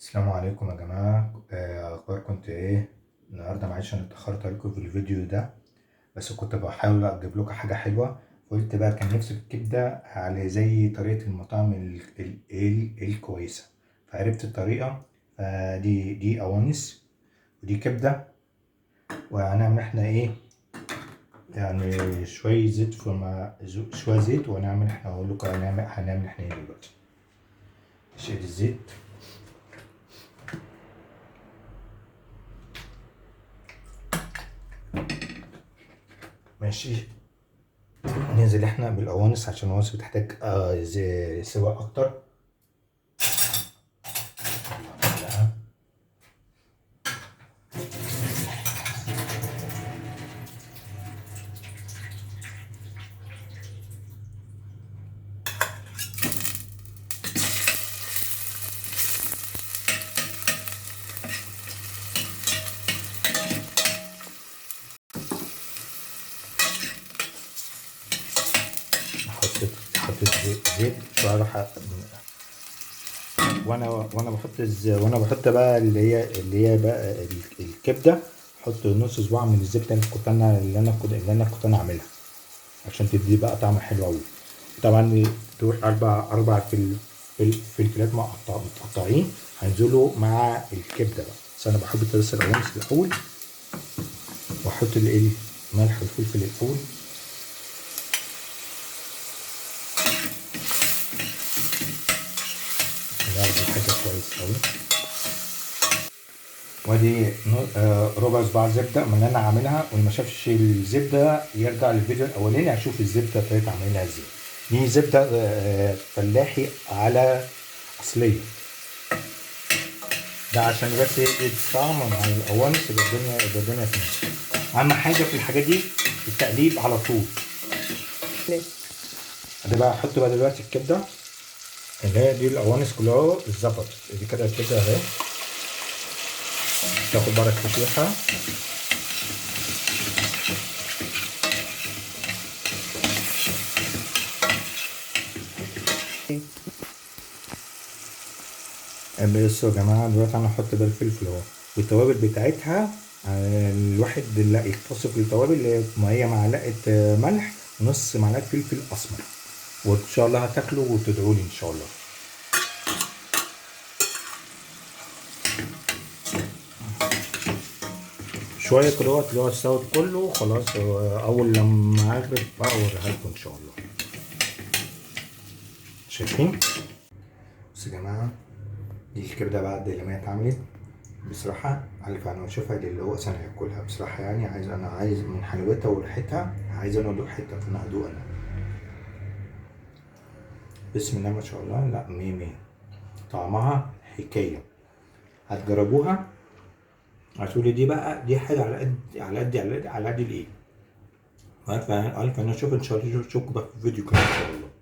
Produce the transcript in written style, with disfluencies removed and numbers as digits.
السلام عليكم يا جماعة. أخباركم انتوا ايه؟ النهاردة معلش أنا اتأخرت عليكم في الفيديو ده، بس كنت بحاول أجيب لكم حاجة حلوة. قلت بقى كان نفسي في الكبدة على زي طريقة المطاعم الكويسة، فعرفت الطريقة. فدي أوانس ودي كبدة، وهنعمل احنا ايه يعني شوية زيت شوية زيت، وهنعمل احنا هقول لكم هنعمل احنا ايه دلوقتي. نشيل الزيت. ماشي، ننزل احنا بالقوانص عشان القوانص بتحتاج سوا اكتر. حطيت زيت شويه راح، وانا بحط بقى اللي هي بقى الكبده. احط نص صباع من الزبده اللي انا كنت عاملها عشان تدي بقى طعم حلو قوي. طبعا دول اربع فلفلات متقطعين هينزلوا مع الكبده بقى، بس انا بحب بس القوانص الاول، واحط الملح والفلفل الاول. نعمل حاجه كويس قوي. وادي ربع صباع زبده من اللي انا عاملها، واللي ما شافش الزبده يرجع للفيديو الاولاني هيشوف الزبده طريقه عملها ازاي. دي زبده فلاحي على اصليه، ده عشان بس يدي الطعم مع القوانص يبقى الدنيا تمام. اهم حاجه في الحاجات دي التقليب على طول. ده بقى احط بقى دلوقتي الكبده اللي هي دي القوانص كلها اتظبطت، دي كده الكبده اهي تاخد برك تشويحه. بصوا يا جماعه دلوقتي انا هحط بقى الفلفل اهو والتوابل بتاعتها. الواحد لا يتصف التوابل اللي هي معلقه ملح ونص معلقه فلفل اسمر، وان شاء الله هتاكلوا وتدعوا لي ان شاء الله. شويه كده اللي هو استوت كله خلاص. اول لما اغرب بقى اوريها لكم ان شاء الله. شايفين؟ بصوا يا جماعه دي الكبده بعد لما هي اتعملت بصراحه، عارف انا بشوفها اللي هو انا هاكلها بصراحه، يعني عايز من حلاوتها وريحتها، عايز انا ادوق حته، فانا هدوق انا. بسم الله ما شاء الله، لا مية مية، طعمها حكايه. هتجربوها هتقولي دي بقى دي حاجه على قد الايه. عارف انا اشوف ان شاء الله اشوفكم بقى في فيديو كمان ان شاء الله.